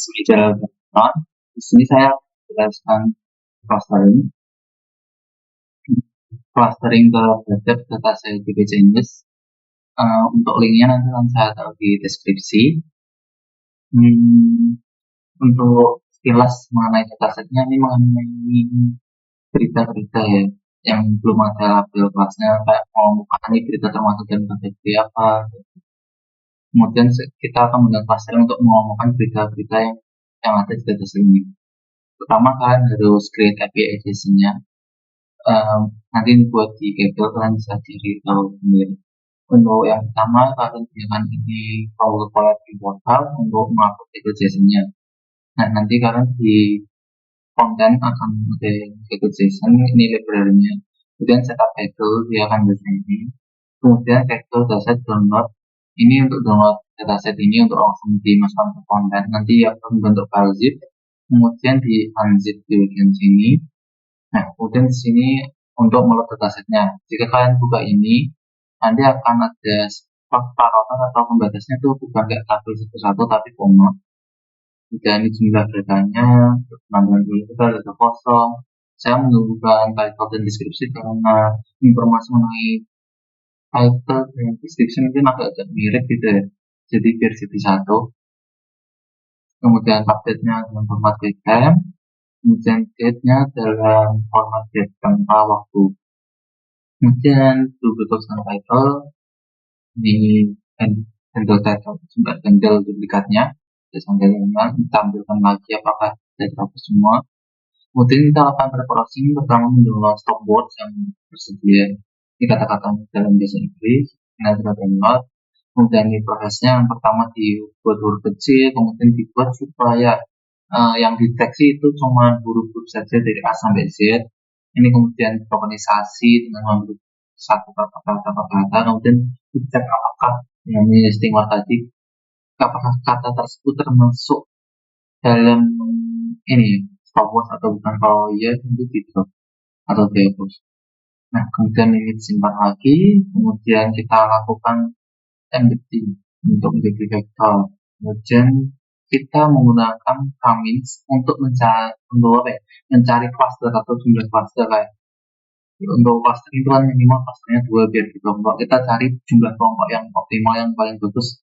Secara benar, di sini saya jelaskan clustering. Clustering terhadap dataset DBC Inggris. Untuk linknya nanti akan saya taruh di deskripsi. Untuk sekilas mengenai datasetnya, ini mengenai berita-berita ya yang belum ada label kelasnya, kayak mau ini berita termasuk dalam kategori apa. Kemudian kita akan menggunakan clustering untuk mengomongkan berita-berita yang ada di dataset ini. Pertama kalian harus create API JSON-nya. Nanti buat di Google kalian bisa cari tahu sendiri. Untuk yang pertama kalian gunakan ini Power Quality Portal untuk mengupload table JSON-nya. Nah, nanti kalian di konten akan ada table JSON ini library-nya. Kemudian setup table dia akan bisa ini. Kemudian table dataset download. Ini untuk download dataset ini untuk langsung dimasukkan ke konten. Nanti akan membentuk file zip. Kemudian di unzip di bagian sini. Nah, kemudian di sini untuk meload datasetnya. Jika kalian buka ini, nanti akan ada parameter atau pembatasnya itu bukan kayak tabel satu-satu tapi koma. Dan ini jumlah datanya, penambahan dulu kita data kosong. Saya menunjukkan title dan deskripsi karena informasi mengenai title dan deskripsi mungkin agak mirip gitu ya. Jadi versi 1. Kemudian update-nya dalam format datetime. Kemudian date-nya dalam format date tanpa waktu. Kemudian duplicate title di handle title juga handle duplikatnya, sampai tampilkan lagi apakah sudah terhapus semua. Kemudian kita akan preparasi pertama mendownload stopwatch yang tersedia di kata-kata dalam bahasa Inggris. Nah, kita download. Kemudian di prosesnya yang pertama dibuat huruf kecil, kemudian dibuat supaya yang dideteksi itu cuma huruf-huruf saja dari A sampai Z. Ini kemudian organisasi dengan membentuk satu kata-kata, kemudian dicek apakah yang istimewa tadi, apakah kata tersebut termasuk dalam ini stopwatch atau bukan. Kalau iya tentu di drop atau dihapus. Nah, kemudian ini disimpan lagi, kemudian kita lakukan embedding untuk menjadi vektor. Kemudian kita menggunakan Kamins untuk mencari cluster atau jumlah cluster kayak untuk cluster itu kan minimal clusternya 2 biar di kelompok. Kita cari jumlah kelompok yang optimal, yang paling bagus,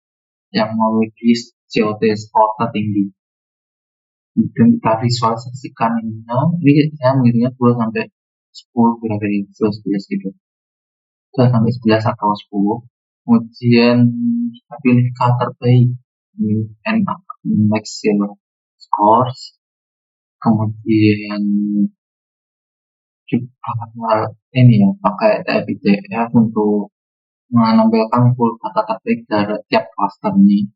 yang memiliki COT score tertinggi. Kemudian kita visualisasikan ini saya menghitungnya 2 sampai 10 berapa ini 11 gitu, 2 sampai 11 atau 10. Kemudian kita pilih kata terbaik and maximum scores. Kemudian kita ini ya pakai TF-IDF untuk menampilkan full kata terbaik dari tiap cluster ini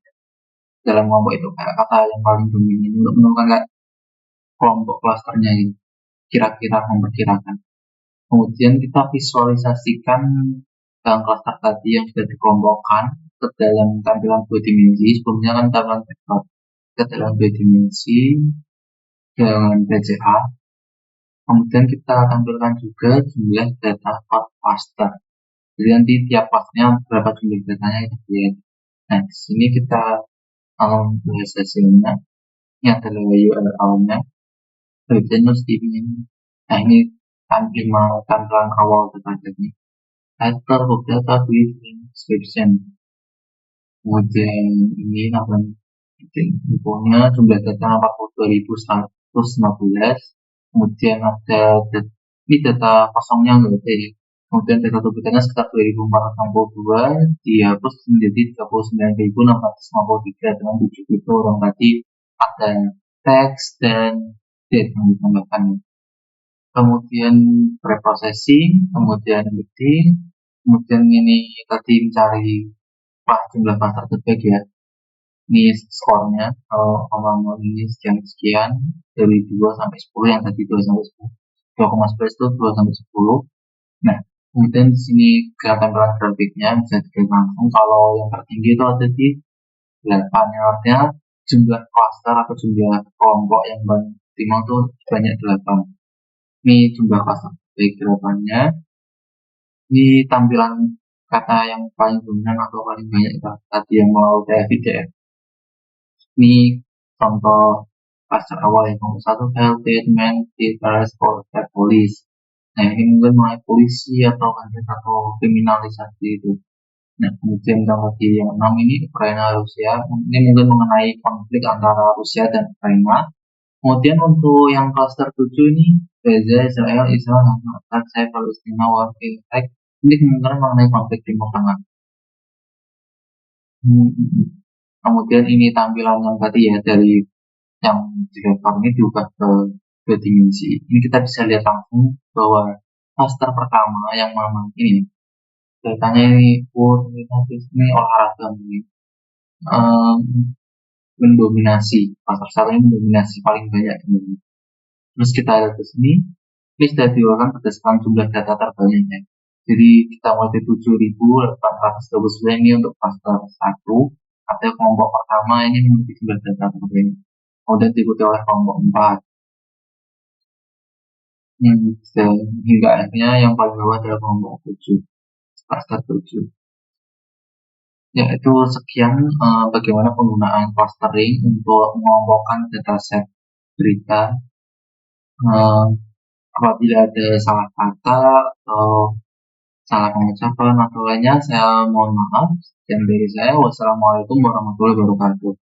dalam kelompok itu, kayak kata yang paling dominan untuk menentukan kayak kelompok clusternya ini kira-kira memperkirakan. Kemudian kita visualisasikan dalam cluster tadi yang sudah dikelompokkan ke dalam tampilan 2 dimensi. Sebelumnya kan tampilan vektor ke dalam 2 dimensi dengan PCA. Kemudian kita tampilkan juga jumlah data per cluster. Jadi nanti tiap clusternya berapa jumlah datanya kita lihat. Nah, di sini kita bahas hasilnya. Ini adalah URL-nya. Kemudian ini. Nah, ini tampilan awal datasetnya. Title, book data, with description. Kemudian ini infonya jumlah data 42.115. Kemudian ada ini data kosongnya enggak ada ya. Kemudian data tulisannya sekitar 2.462 dihapus menjadi 39.653 dengan 7 itu orang tadi ada teks dan date yang ditambahkan. Kemudian preprocessing, kemudian embedding, kemudian ini tadi mencari jumlah cluster terbaik ya. Ini skornya, kalau ini sekian dari 2 sampai 10, yang tadi 2 sampai 10, 2,11 itu 2 sampai 10. Nah, kemudian di sini tampilan grafiknya bisa dilihat langsung. Kalau yang tertinggi itu ada di 8, yang artinya jumlah cluster atau jumlah kelompok yang paling optimal itu banyak 8. Ini jumlah cluster baik 8-nya. Ini tampilan kata yang paling dominan atau paling banyak tadi yang mau TF-IDF. Ini contoh cluster awal yang nomor satu health treatment details for state police. Nah ini mungkin mulai polisi atau kriminalisasi itu. Nah kemudian yang 6 ini Ukraina Rusia, ini mungkin mengenai konflik antara Rusia dan Ukraina. Kemudian untuk yang cluster 7 ini Gaza, Israel, Hamas, saya Palestina, War Irak, ini kemungkinan mengenai konflik Timur Tengah. Kemudian ini tampilan yang tadi ya dari yang di vektor ini diubah ke dua dimensi. Ini kita bisa lihat langsung bahwa cluster pertama yang mana ini ceritanya ini olahraga ini mendominasi cluster satu ini mendominasi paling banyak ini. Terus kita lihat ke sini, ini sudah diurutkan berdasarkan jumlah data terbanyaknya. Jadi kita mulai 7.829 ini untuk cluster 1 atau kelompok pertama ini memiliki jumlah data terbanyak. Kemudian diikuti oleh kelompok 4. Hingga akhirnya yang paling bawah adalah kelompok 7, cluster 7. Ya, itu sekian bagaimana penggunaan clustering untuk mengelompokkan dataset berita. Apabila ada salah kata atau salah pengucapan atau lainnya, saya mohon maaf. Dan dari saya, wassalamualaikum warahmatullahi wabarakatuh.